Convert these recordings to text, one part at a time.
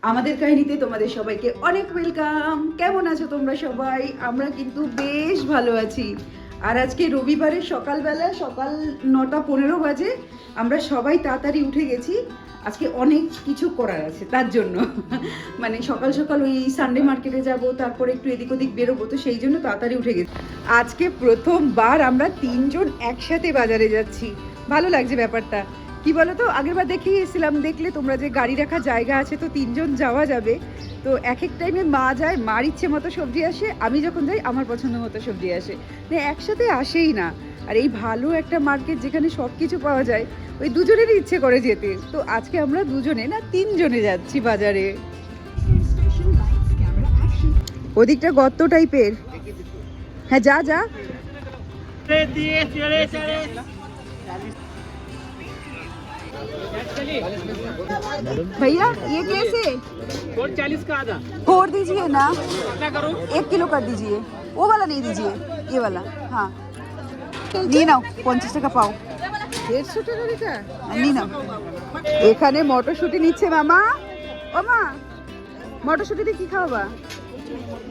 আমাদের কাহিনীতে তোমাদের সবাইকে অনেক ওয়েলকাম। কেমন আছো তোমরা সবাই? আমরা কিন্তু বেশ ভালো আছি। আর আজকে রবিবারের সকালবেলা, সকাল 9:15 বাজে। আমরা সবাই তাড়াতাড়ি উঠে গেছি। আজকে অনেক কিছু করার আছে, তার জন্য মানে সকাল সকাল ওই সানডে মার্কেটে যাব, তারপরে একটু এদিক ওদিক বেরোবো, তো সেই জন্য তাড়াতাড়ি উঠে গেছি। আজকে প্রথমবার আমরা 3 জন একসাথে বাজারে যাচ্ছি। ভালো লাগছে ব্যাপারটা। কি বলো তো, আগেরবার দেখিয়ে এসেছিলাম, দেখলে তোমরা যে গাড়ি রাখার জায়গা আছে, তো 3 জন যাওয়া যাবে। তো এক এক টাইমে মা যায়, মার ইচ্ছে মতো সবজি আসে, আমি যখন যাই আমার পছন্দ মতো সবজি আসে, মানে একসাথে আসেই না। আর এই ভালো একটা মার্কেট যেখানে সব কিছু পাওয়া যায়, ওই দুজনেরই ইচ্ছে করে যেতে। তো আজকে আমরা দুজনে না 3 জনে যাচ্ছি বাজারে। ওদিকটা গর্ত টাইপের। হ্যাঁ, যা যা। भैया ये कैसे? 40 का आधा फोड़ दीजिए ना, क्या करूं? 1 किलो कर दीजिए। वो वाला नहीं दीजिए, ये वाला। हाँ, নিয়ে নাও, 50 টাকা পাও। 150 টাকা এটা নিয়ে নাও। এখানে মটরশুঁটি নিচ্ছে মামা। ও মা, মটরশুঁটিতে কি খাওয়াবা?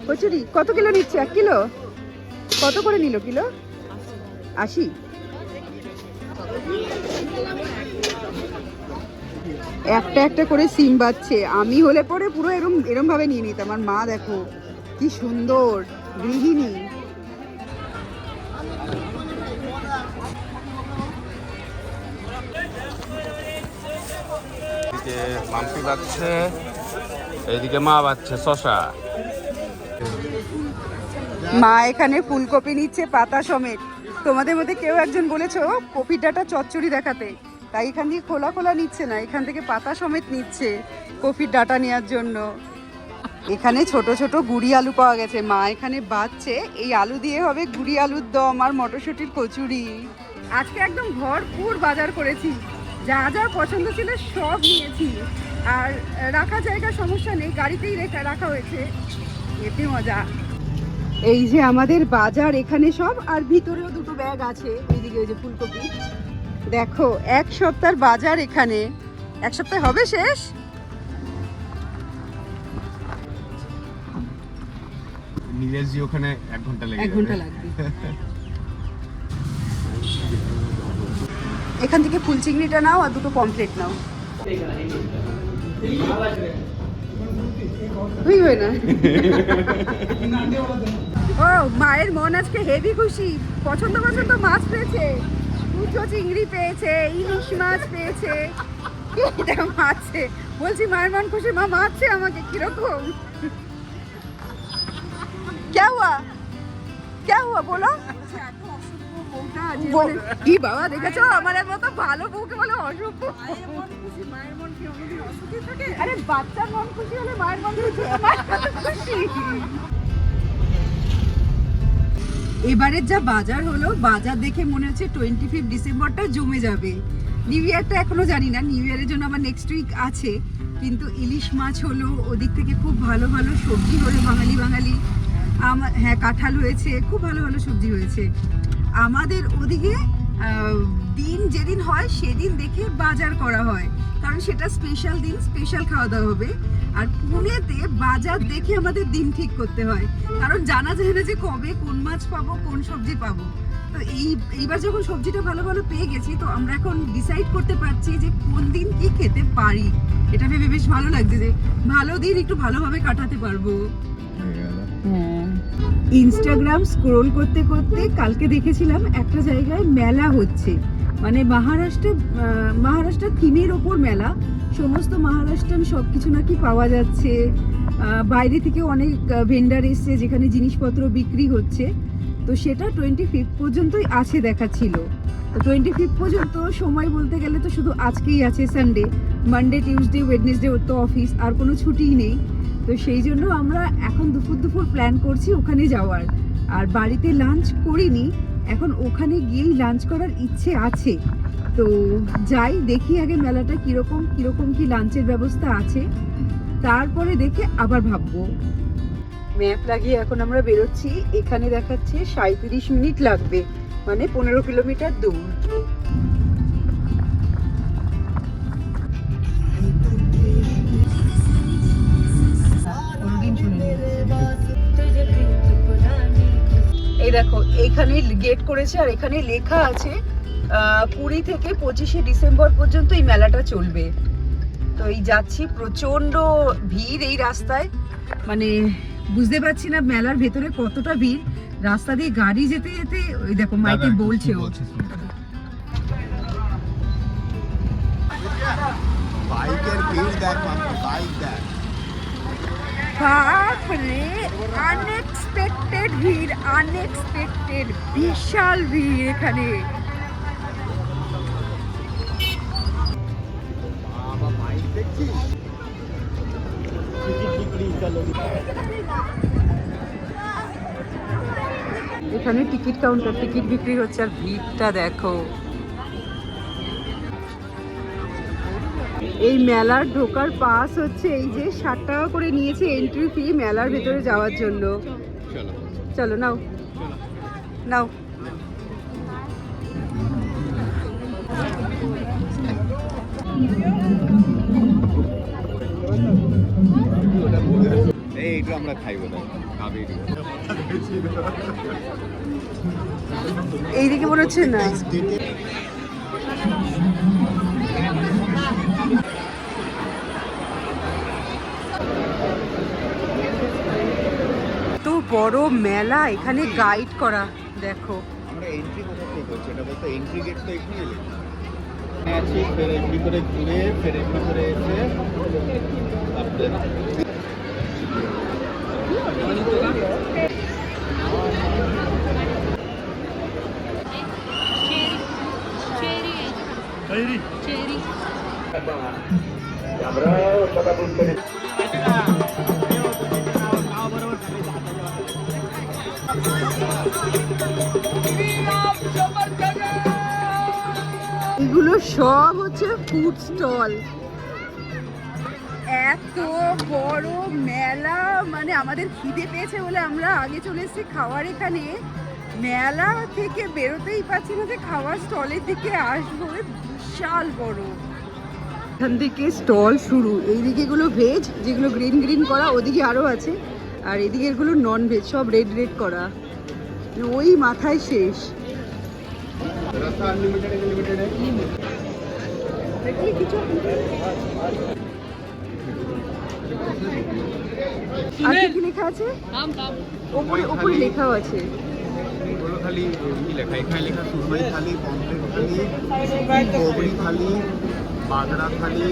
কচুরি। কত কিলো নিচ্ছে? 1 কিলো? কত করে নিল কিলো? 80। একটা একটা করে সিম বাচ্ছে। আমি হলে পরে পুরো এরম এরম ভাবে নিয়ে নিতাম। আমার মা দেখো কি সুন্দর গৃহিণী। এদিকে মাম্পি বাচ্ছে, এইদিকে মা বাচ্ছে শশা। মা এখানে ফুলকপি নিচ্ছে পাতা সমেত। তোমাদের মধ্যে কেউ একজন বলেছো কপির ডাঁটা চচ্চড়ি দেখাতে, তাই এখান থেকে খোলা খোলা নিচ্ছে না, এখান থেকে পাতা সমেত নিচ্ছে কপির ডাঁটা নেওয়ার জন্য। এখানে ছোট ছোট গুড়ি আলু পাওয়া গেছে, মা এখানে বাচ্ছে। এই আলু দিয়ে হবে গুড়ি আলুর দম আর মটরশুঁটির কচুরি। আজকে একদম ভরপুর বাজার করেছি, যা যা পছন্দ ছিল সব নিয়েছি। আর রাখা জায়গার সমস্যা নেই, গাড়িতেই রাখা হয়েছে, এতে মজা। এই যে আমাদের বাজার এখানে সব, আর ভিতরেও দুটো ব্যাগ আছে। এইদিকে ওই যে ফুলকপি দেখো, 1 সপ্তাহের বাজার এখানে। 1 সপ্তাহ হবে শেষ। নীলেশজি ওখানে 1 ঘন্টা লেগে 1 ঘন্টা লাগবে। এখান থেকে ফুল চিংড়িটা নাও আর দুটো পমফ্রেট নাও। তুই হয় না। ও মায়ের মন আজকে হেভি খুশি, পছন্দ পছন্দ মাছ পেয়েছে। কুচো চিংড়ি পেয়েছে, ইলিশ মাছ পেয়েছে। এটা মাছে বলছি, মায়ের মন খুশি, মা মারছে আমাকে। কিরকম? क्या हुआ? क्या हुआ बोलो? কি বাবা, দেখেছো আমার মতো ভালো বউকে বলে অসভ্য। আরে বাচ্চার মন খুশি হলে মায়ের মন খুশি। এবারের যা বাজার হলো, বাজার দেখে মনে হচ্ছে 25 ডিসেম্বরটা জমে যাবে। নিউ ইয়ারটা এখনো জানি না, নিউ ইয়ারের জন্য আমার নেক্সট উইক আছে। কিন্তু ইলিশ মাছ হলো, ওদিক থেকে খুব ভালো ভালো সবজি হলো, বাঙালি বাঙালি। হ্যাঁ, কাঁঠাল হয়েছে, খুব ভালো ভালো সবজি হয়েছে। আমাদের ওদিকে দিন যেদিন হয় সেদিন দেখে বাজার করা হয়, কারণ সেটা স্পেশাল দিন, স্পেশাল খাওয়া দাওয়া হবে। আর পুনেতে বাজার দেখে আমাদের দিন ঠিক করতে হয়, কারণ জানা যায় না যে কবে কোন মাছ পাবো, কোন সবজি পাবো। তো এইবার যখন সবজিটা ভালো ভালো পেয়ে গেছি, তো আমরা এখন ডিসাইড করতে পারছি যে কোন দিন কি খেতে পারি। এটা ভেবে বেশ ভালো লাগছে যে ভালো দিন একটু ভালোভাবে কাটাতে পারবো। ইনস্টাগ্রাম স্ক্রোল করতে করতে কালকে দেখেছিলাম একটা জায়গায় মেলা হচ্ছে, মানে মহারাষ্ট্র থিমের ওপর মেলা। সমস্ত মহারাষ্ট্রান সব কিছু নাকি পাওয়া যাচ্ছে। বাইরে থেকে অনেক ভেন্ডার এসছে যেখানে জিনিসপত্র বিক্রি হচ্ছে। তো সেটা 25 পর্যন্তই আছে দেখাচ্ছিল। তো 25 পর্যন্ত সময় বলতে গেলে তো শুধু আজকেই আছে সানডে, মানডে টিউসডে ওয়েডনেসডে ওর তো অফিস, আর কোনো ছুটিই নেই। তো সেই জন্য আমরা এখন দুপুর প্ল্যান করছি ওখানে যাওয়ার। আর বাড়িতে লাঞ্চ করিনি, এখন ওখানে গিয়েই লাঞ্চ করার ইচ্ছে আছে। তো যাই, দেখি আগে মেলাটা কিরকম কি লাঞ্চের ব্যবস্থা আছে, তারপরে দেখে আবার ভাববো। ম্যাপ লাগিয়ে এখন আমরা বেরোচ্ছি। এখানে দেখাচ্ছে 37 মিনিট লাগবে, মানে 15 কিলোমিটার দূর। দেখো এইখানে গেট করেছে আর এখানে লেখা আছে 20 থেকে 25শে ডিসেম্বর পর্যন্ত এই মেলাটা চলবে। তো এই যাচ্ছি, প্রচন্ড ভিড় এই রাস্তায়, মানে বুঝতে পারছি না মেলার ভেতরে কতটা ভিড়। রাস্তা দিয়ে গাড়ি যেতে যেতে ওই দেখো মাইকে বলছে ও। বাইকের ভিড় দেখ, বাইক দেখ। বাপরে, আনএক্সপেক্টেড ভিড়, আনএক্সপেক্টেড, বিশাল ভিড় এখানে। বাবা বাইক দেখছিস? এখানে টিকিট কাউন্টার, টিকিট বিক্রি হচ্ছে আর ভিড়টা দেখো। এই মেলার ঢোকার পাস হচ্ছে এই যে 60 টাকা করে নিয়েছে এন্ট্রি ফি মেলার ভেতরে যাওয়ার জন্য। চলো নাও নাও। এইটা আমরা খাইবো না, কাবেরি। এইদিকে মনে হচ্ছে না। তো বড় মেলা, এখানে গাইড করা দেখো। আমরা এন্ট্রি কোথা থেকে করছি এটা বলতো? এন্ট্রি গেট তো এখানে এলে আছি, ফের এন্ট্রি করে ঘুরে ফের এন্ট্রি করে এসে তারপরে এগুলো সব হচ্ছে ফুড স্টল। এত বড় মেলা, মানে আমাদের খিদে পেয়েছে বলে আমরা আগে চলে এসেছি খাওয়ার এখানে। মেলা থেকে বেরোতেই পারছি না যে খাওয়ার স্টলের দিকে আসবো, বিশাল বড়। এখান থেকে স্টল শুরু, এইদিকে এগুলো ভেজ, যেগুলো গ্রিন গ্রিন করা, ওদিকে আরও আছে, আর এদিকে এগুলো নন ভেজ, সব রেড রেড করা, ওই মাথায় শেষ। আর কি লেখা আছে? ওপরে ওপরে লেখাও আছে। ওগুলো খালি কি লেখা? এখানে লেখা সুরমাই থালি, পমফ্রেট থালি, গোবরি থালি, বাগড়া থালি।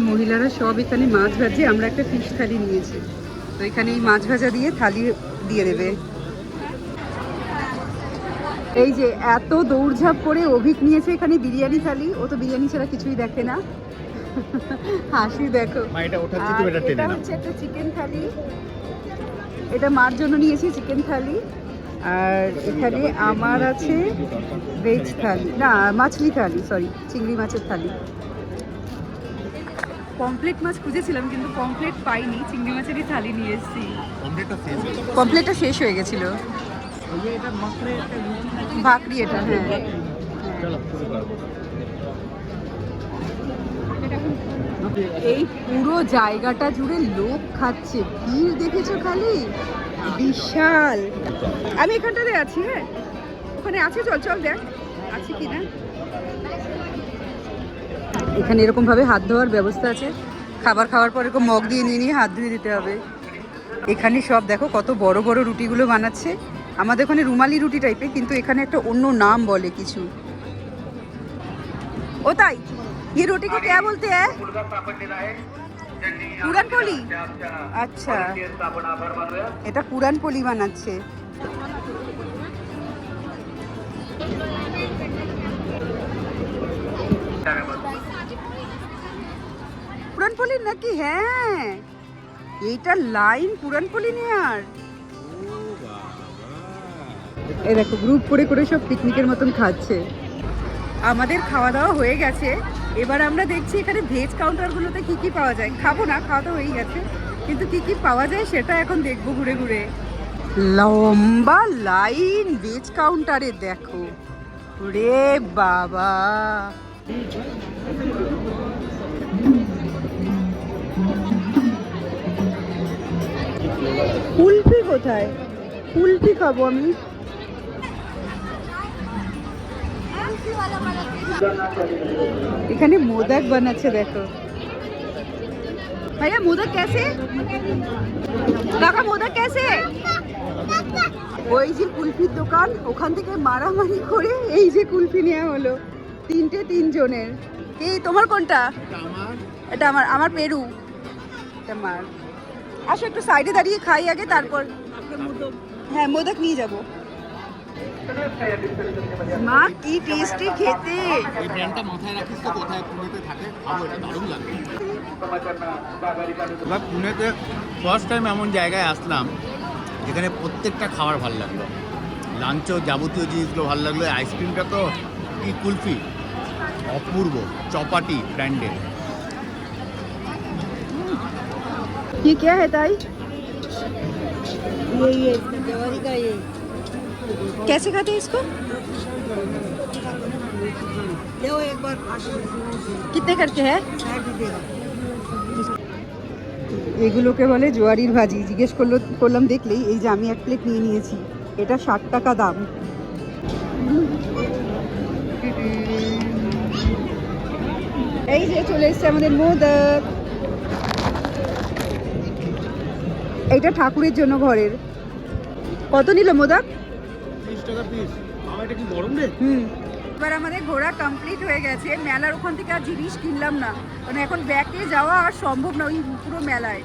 মহিলারা সব এখানে মাছ ভাজে, আমরা একটা ফিশ থালি নিয়েছি, তো এখানে এই মাছ ভাজা দিয়ে থালি দিয়ে দেবে। এই যে এত দৌড়ঝাঁপ করে অভিক নিয়েছে এখানে বিরিয়ানি থালি, ও তো বিরিয়ানি ছাড়া কিছুই দেখে না। হাসি দেখো। এটা ওঠাচ্ছি, তো এটা আর টেনে এটা না। হচ্ছে একটা চিকেন থালি, এটা মার জন্য নিয়েছি চিকেন থালি। আর এখানে আমার আছে ভেজ থালি, না মাছলি থালি, সরি চিংড়ি মাছের থালি। পমফ্লেট মাছ খুঁজেছিলাম কিন্তু পমফ্লেট পাইনি, চিংড়ি মাছেরই থালি নিয়ে এসেছি। কমপ্লিটটা শেষ হয়ে গেছে। পমফ্লেটটা শেষ হয়ে গেছিল। ভাকরি এটা, হ্যাঁ। চলো শুরু করো। এই পুরো জায়গাটা জুড়ে লোক খাচ্ছে, ভিড় দেখেছো খালি, বিশাল। আমি এখানটাতে আছি, হ্যাঁ ওখানে আছে, চল চল দেখ আছে কিনা। এখানে এরকম ভাবে হাত ধোয়ার ব্যবস্থা আছে, খাবার খাওয়ার পর এরকম মগ দিয়ে নিয়ে নিয়ে হাত ধুয়ে দিতে হবে। এখানে সব দেখো কত বড় বড় রুটিগুলো বানাচ্ছে, আমাদের ওখানে রুমালি রুটি টাইপের, কিন্তু এখানে একটা অন্য নাম বলে কিছু। ও তাই, ये रोटी को क्या बोलते हैं? পুরান পলি। আচ্ছা, এটা পুরান পলি বানাচ্ছে। পুরান পলি নাকি? হ্যাঁ, এইটা লাইন পুরান পলি নেয়ার। এই দেখো গ্রুপ করে করে সব পিকনিকের মতন খাচ্ছে। আমাদের খাওয়া দাওয়া হয়ে গেছে, এবার আমরা দেখছি এখানে ভেজ কাউন্টারগুলোতে কি কি পাওয়া যায়। খাবো না, খাওয়া তো হয়েই গেছে, কিন্তু কি কি পাওয়া যায় সেটা এখন দেখবো ঘুরে ঘুরে। লম্বা লাইন ভেজ কাউন্টারে, দেখো রে বাবা। কুলফি কোথায়? কুলফি খাবো আমি। এখানে মোদক বানাচ্ছে দেখো। ভাইয়া মোদক কেসে? কাকা মোদক কেসে? ওই যে কুলফির দোকান, ওখান থেকে মারামারি করে এই যে কুলফি নেওয়া হলো। তিনজনের। এই তোমার কোনটা? এটা আমার। আমার পেরু। এটা মার। আসো একটু সাইডে দাঁড়িয়ে খাই আগে, তারপর হ্যাঁ মোদক নিয়ে যাব। মা কি টেস্টি খেতে। এই ব্র্যান্ডটা মাথায় রাখিস তো, কোথায় পুনেতে থাকে খাবো, এটা দারুণ লাগে। এবার পুনেতে ফার্স্ট টাইম এমন জায়গায় আসলাম যেখানে প্রত্যেকটা খাবার ভালো লাগলো। লাঞ্চও যাবতীয় জিনিসগুলো ভালো লাগলো। আইসক্রিমটা তো কি, কুলফি অপূর্ব, চপাটি ব্র্যান্ডের। ये क्या है ताई? ये जवारी का ये कैसे खाते हैं इसको? ले एक बार कितने करके है? 60 रुपये का। এগুলোকে বলে জোয়ারির ভাজি। জিজ্ঞেস করলাম দেখলেই, এই যে আমি এক প্লেট নিয়ে নিয়েছি, এটা 60 টাকা দাম। এই যে চলে এসছে আমাদের মোদক। এইটা ঠাকুরের জন্য ঘরের। কত নিল মোদক? 30 টাকা পিস। আমার এটা কি গরম রে? এবার আমাদের ঘোরা কমপ্লিট হয়ে গেছে। মেলার ওখান থেকে আর জিনিস কিনলাম না, কারণ এখন ব্যাকে যাওয়া আর সম্ভব না ওই পুরো মেলায়।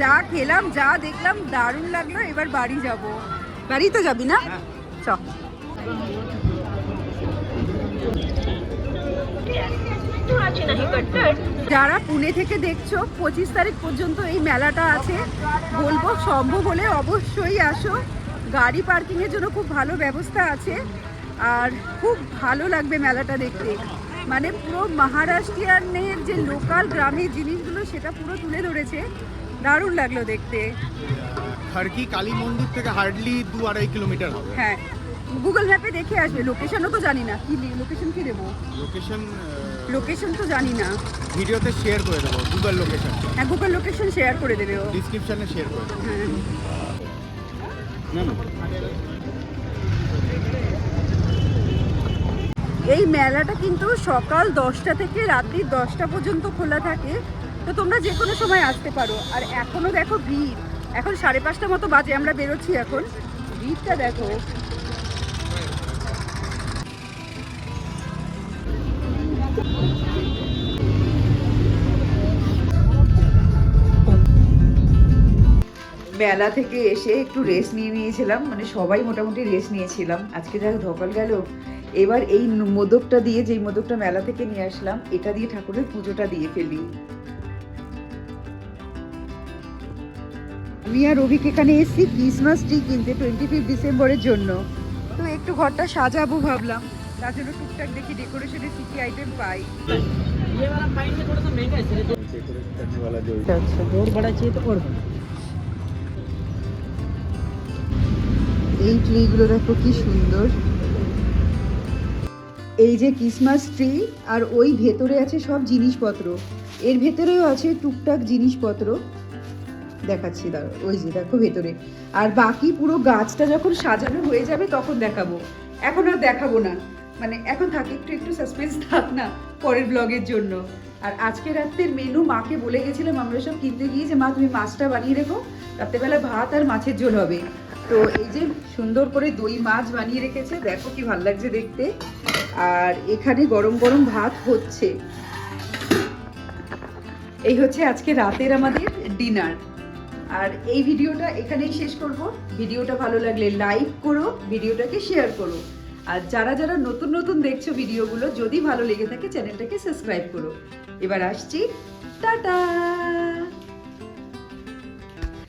যা খেলাম, যা দেখলাম, দারুণ লাগলো। এবার বাড়ি যাব। বাড়ি তো যাবি না? চ। যারা পুনে থেকে দেখছো, 25 তারিখ পর্যন্ত এই মেলাটা আছে। বলবো সম্ভব হলে অবশ্যই আসো। গাড়ি পার্কিংয়ের জন্য খুব ভালো ব্যবস্থা আছে, আর খুব ভালো লাগবে মেলাটা দেখতে। মানে পুরো মহারাষ্ট্রিয়ানের যে লোকাল গ্রামের জিনিসগুলো সেটা পুরো তুলে ধরেছে। দারুণ লাগলো দেখতে। খাড়কি কালী মন্দির থেকে হার্ডলি 2-2.5 কিলোমিটার হবে। হ্যাঁ, গুগল ম্যাপে দেখে আসবে। লোকেশনও তো জানি না, কি লোকেশন কি দেবো? লোকেশন তো জানি না। ভিডিওতে শেয়ার করে দেবো গুগল লোকেশন। হ্যাঁ, গুগল লোকেশন শেয়ার করে দেবে ও। ডিসক্রিপশনে শেয়ার করে দেবো। হ্যাঁ। না না, এই মেলাটা কিন্তু সকাল 10টা থেকে রাত্রি 10টা পর্যন্ত খোলা থাকে, তো তোমরা যে কোনো সময় আসতে পারো। আর এখনো দেখো ভিড়, এখন 5:30 মতো বাজে, আমরা বেরোচ্ছি এখন। ভিড়টা দেখো। মেলা থেকে এসে একটু রেস্ট নিয়েছিলাম, মানে সবাই মোটামুটি রেস্ট নিয়েছিলাম। আজকে যা ধকল গেল। এবার এই মোদকটা দিয়ে, যেই মোদকটা মেলা থেকে নিয়ে আসলাম, এটা দিয়ে ঠাকুরের পুজোটা দিয়ে ফেলি। আমি আর রবিক এখানে এসেছি ক্রিসমাস ট্রি কিনতে 25 ডিসেম্বরের জন্য। তো একটু ঘরটা সাজাবো ভাবলাম, তার জন্য টুকটাক দেখি ডেকোরেশনের কি কি আইটেম পাই। ये वाला पाइन में थोड़ा सा महंगा है इसलिए डेकोरेट करने वाला जो আচ্ছা, और बड़ा चाहिए तो और बड़ा। এই ট্রিগুলো দেখো কি সুন্দর। এই যে ক্রিসমাস ট্রি, আর ওই ভেতরে আছে সব জিনিসপত্র। এর ভেতরেও আছে টুকটাক জিনিসপত্র, দেখাচ্ছি দাঁড়াও। ওই যে দেখো ভেতরে। আর বাকি পুরো গাছটা যখন সাজানো হয়ে যাবে তখন দেখাবো। এখন আর দেখাবো না, মানে এখন থাকে একটু সাসপেন্স থাক না পরের ব্লগের জন্য। আর আজকে রাতের মেনু মাকে বলে গেছিলাম আমরা সব কিনতে গিয়ে, যে মা তুমি মাছটা বানিয়ে রেখো, রাত্রেবেলা ভাত আর মাছের ঝোল হবে। তো এই যে সুন্দর করে দই মাছ বানিয়ে রেখেছে, দেখো কি ভালো লাগছে দেখতে। আর এখানে গরম গরম ভাত হচ্ছে। এই হচ্ছে আজকে রাতের আমাদের ডিনার। আর এই ভিডিওটা এখানেই শেষ করব। ভিডিওটা ভালো লাগলে লাইক করো, ভিডিওটাকে শেয়ার করো। আর যারা যারা নতুন নতুন দেখছো ভিডিওগুলো, যদি ভালো লেগে থাকে চ্যানেলটাকে সাবস্ক্রাইব করো। এবার আসছি, টাটা।